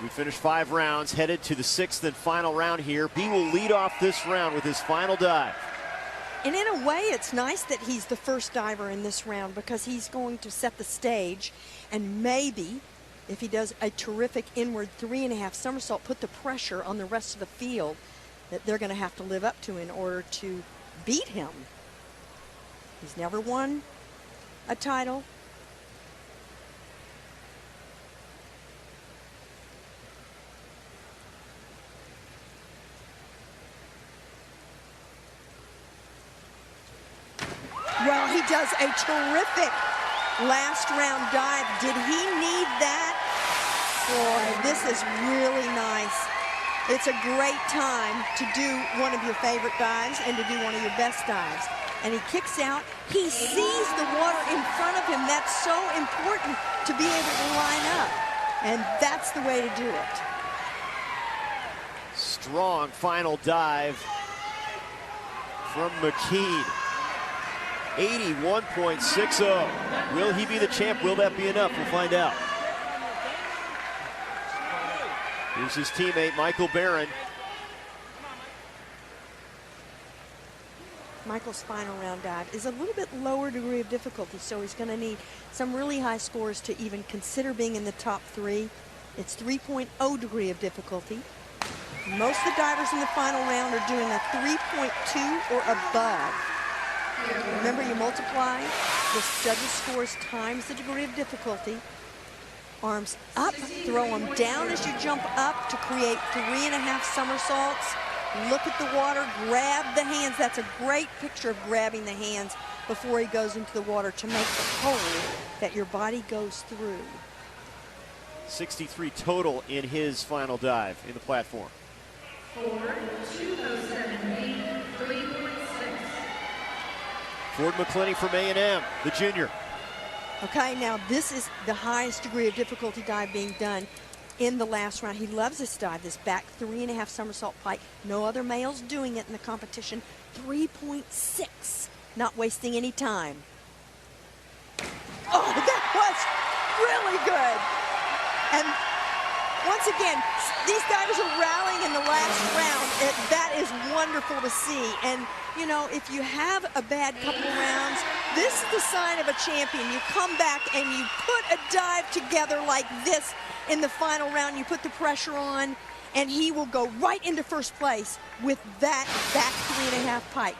We finished 5 rounds, headed to the 6th and final round here. He will lead off this round with his final dive. And in a way, it's nice that he's the first diver in this round because he's going to set the stage, and maybe if he does a terrific inward 3.5 somersault, put the pressure on the rest of the field that they're going to have to live up to in order to beat him. He's never won a title. Well, he does a terrific last round dive. Did he need that? Boy, this is really nice. It's a great time to do one of your favorite dives and to do one of your best dives. And he kicks out. He sees the water in front of him. That's so important to be able to line up. And that's the way to do it. Strong final dive from McKean. 81.60. Will he be the champ? Will that be enough? We'll find out. Here's his teammate, Michael Barron. Michael's final round dive is a little bit lower degree of difficulty, so he's going to need some really high scores to even consider being in the top 3. It's 3.0 degree of difficulty. Most of the divers in the final round are doing a 3.2 or above. Remember, you multiply the judges' scores times the degree of difficulty. Arms up, throw them down as you jump up to create 3.5 somersaults. Look at the water, grab the hands. That's a great picture of grabbing the hands before he goes into the water to make the hole that your body goes through. 63 total in his final dive in the platform. 4.207, 3.6. Ford McClenny from A&M, the junior. Okay, now this is the highest degree of difficulty dive being done in the last round. He loves this dive, this back 3.5 somersault pike. No other males doing it in the competition. 3.6, not wasting any time. Oh, that was really good. And once again, these divers are rallying in the last round. That is wonderful to see. And, you know, if you have a bad couple of rounds, this is the sign of a champion. You come back and you put a dive together like this in the final round. You put the pressure on, and he will go right into first place with that back 3.5 pike.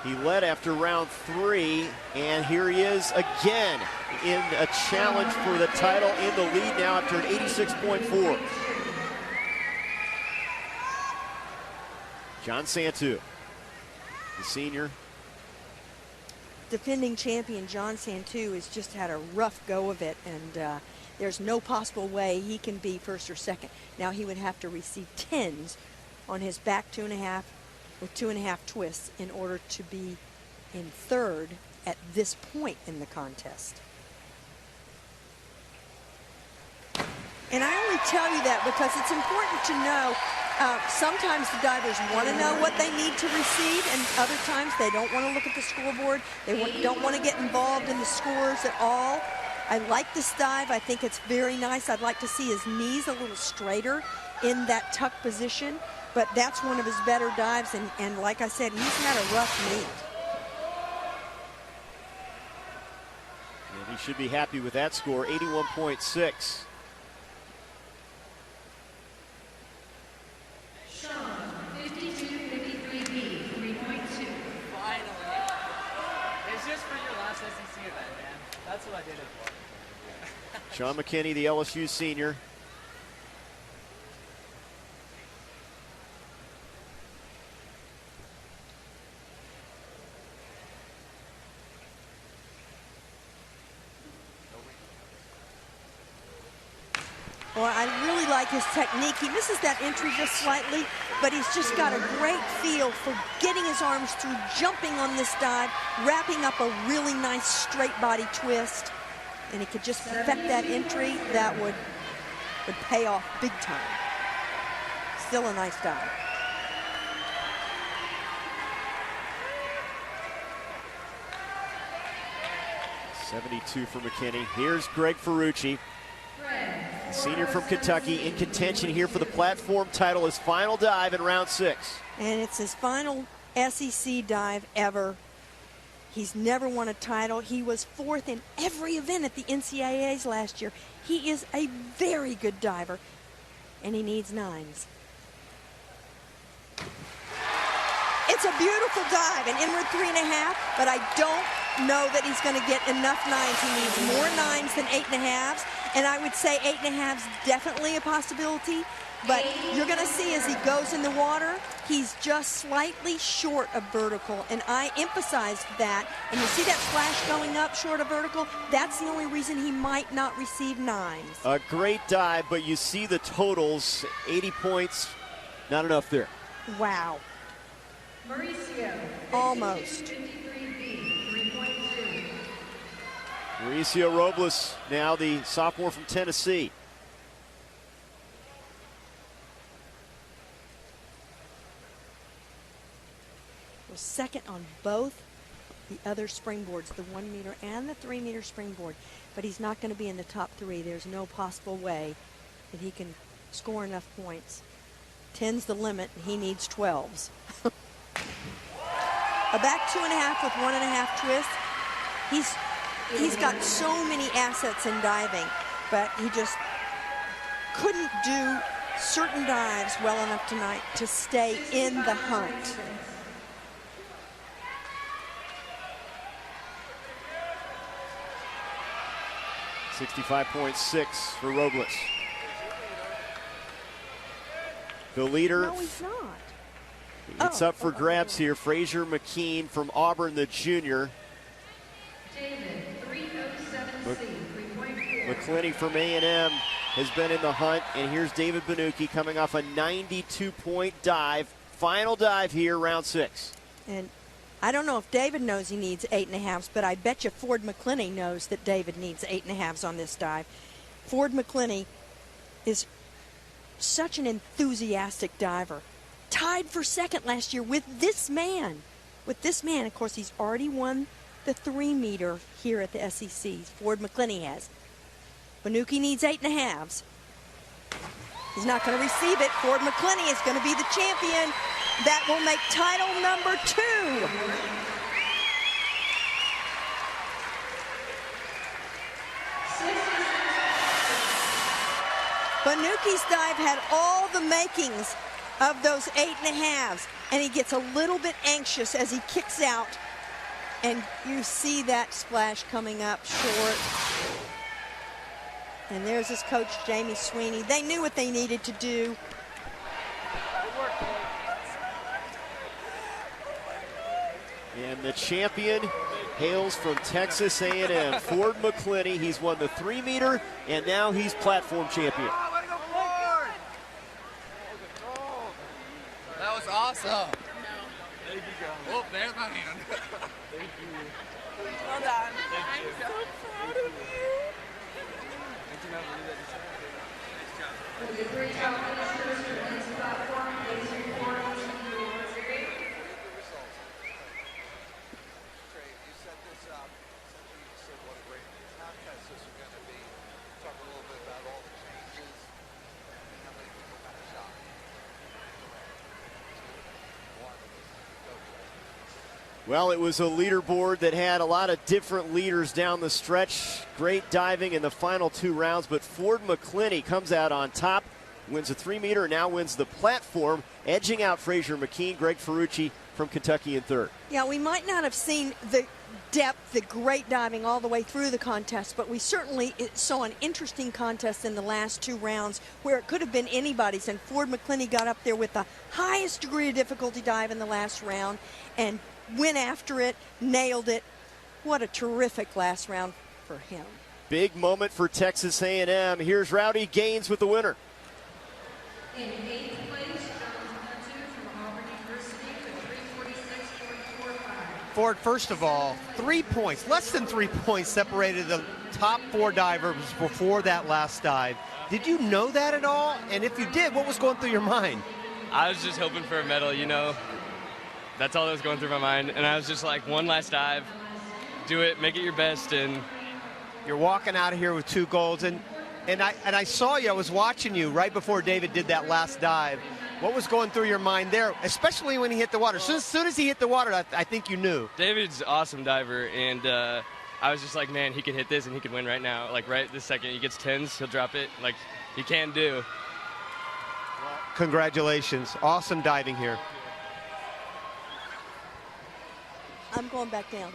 He led after round 3, and here he is again in a challenge for the title, in the lead now after an 86.4. John Santu, the senior. Defending champion John Santu has just had a rough go of it, and there's no possible way he can be first or second. Now he would have to receive 10s on his back 2.5 with 2.5 twists in order to be in third at this point in the contest. And I only tell you that because it's important to know sometimes the divers want to know what they need to receive, and other times they don't want to look at the scoreboard. They don't want to get involved in the scores at all. I like this dive. I think it's very nice. I'd like to see his knees a little straighter in that tuck position, but that's one of his better dives, and like I said, he's had a rough meet. And he should be happy with that score, 81.6. That's what I did it for. Sean McKinney, the LSU senior. Well, I really like his technique. He misses that entry just slightly, but he's just got a great feel for getting his arms through, jumping on this dive, wrapping up a really nice straight body twist. And he could just perfect that entry. That would pay off big time. Still a nice dive. .72 for McKinney. Here's Greg Ferrucci. Greg Senior from Kentucky in contention here for the platform title, his final dive in round 6. And it's his final SEC dive ever. He's never won a title. He was 4th in every event at the NCAAs last year. He is a very good diver, and he needs 9s. It's a beautiful dive, an inward 3.5, but I don't know that he's going to get enough 9s. He needs more 9s than 8.5s, and I would say 8.5s definitely a possibility, but you're going to see as he goes in the water, he's just slightly short of vertical, and I emphasized that. And you see that splash going up short of vertical? That's the only reason he might not receive 9s. A great dive, but you see the totals, 80 points, not enough there. Wow. Almost. Mauricio Robles, now the sophomore from Tennessee. Was second on both the other springboards, the 1 meter and the 3 meter springboard, but he's not going to be in the top 3. There's no possible way that he can score enough points. 10's the limit, and he needs 12s. A back 2.5 with 1.5 twist. He's got so many assets in diving, but he just couldn't do certain dives well enough tonight to stay in the hunt. .6 for Robles. The leader. No, he's not. It's up for grabs here. Fraser McKean from Auburn, the junior. McClinney from A&M has been in the hunt, and here's David Banucki coming off a 92-point dive. Final dive here, round 6. And I don't know if David knows he needs 8.5s, but I bet you Ford McClinney knows that David needs 8.5s on this dive. Ford McClinney is such an enthusiastic diver. Tied for second last year with this man. Of course, he's already won the 3 meter here at the SEC. Ford McClinney has. Banucki needs 8.5s. He's not going to receive it. Ford McClinney is going to be the champion. That will make title number 2. Banucki's dive had all the makings of those 8.5s, and he gets a little bit anxious as he kicks out, and you see that splash coming up short. And there's his coach, Jamie Sweeney. They knew what they needed to do. And the champion hails from Texas A&M, Ford McClinney. He's won the 3 meter, and now he's platform champion. That was awesome. There you go. Oh, there's my hand. Thank you. Well done. I'm so proud of you. Did you not believe that you said that? Nice job. For the 3 top finishers for men's platform, please report to the awards area. Trey, you set this up. Essentially, you said what a great contest this is going to be. Talk a little bit about all the changes and how many people got a shot. Well, it was a leaderboard that had a lot of different leaders down the stretch. Great diving in the final 2 rounds, but Ford McClinney comes out on top, wins a 3 meter, and now wins the platform, edging out Fraser McKean. Greg Ferrucci from Kentucky in 3rd. Yeah, we might not have seen the depth, the great diving all the way through the contest, but we certainly saw an interesting contest in the last 2 rounds where it could have been anybody's, and Ford McClinney got up there with the highest degree of difficulty dive in the last round and went after it, nailed it. What a terrific last round for him. Big moment for Texas A&M. Here's Rowdy Gaines with the winner. In 8th place, John Hunter from Auburn University with 346.45. Ford, first of all, 3 points, less than 3 points separated the top 4 divers before that last dive. Did you know that at all? And if you did, what was going through your mind? I was just hoping for a medal, you know. That's all that was going through my mind. And I was just like, one last dive, do it, make it your best. And you're walking out of here with 2 golds. And And I saw you. I was watching you right before David did that last dive. What was going through your mind there, especially when he hit the water? As soon as he hit the water, I think you knew. David's an awesome diver, and I was just like, man, he can hit this and he can win right now. Like right this second, he gets 10s, he'll drop it. Like he can do. Congratulations. Awesome diving here. I'm going back down.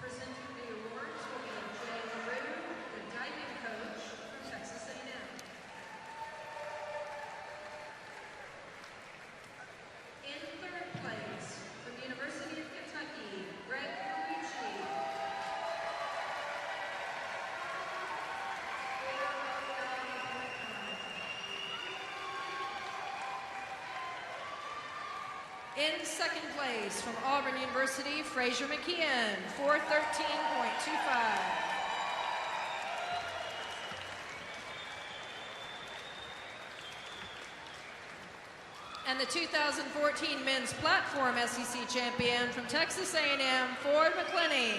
Presenting the awards will be Jay LaRue, the diving coach from Texas A&M. In third place, from the University of Kentucky, Greg Carucci. In second place, from Auburn University, Fraser McKeon, 413.25. And the 2014 Men's Platform SEC champion from Texas A&M, Ford McClenny.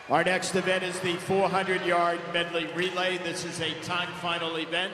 Our next event is the 400-yard medley relay. This is a time final event.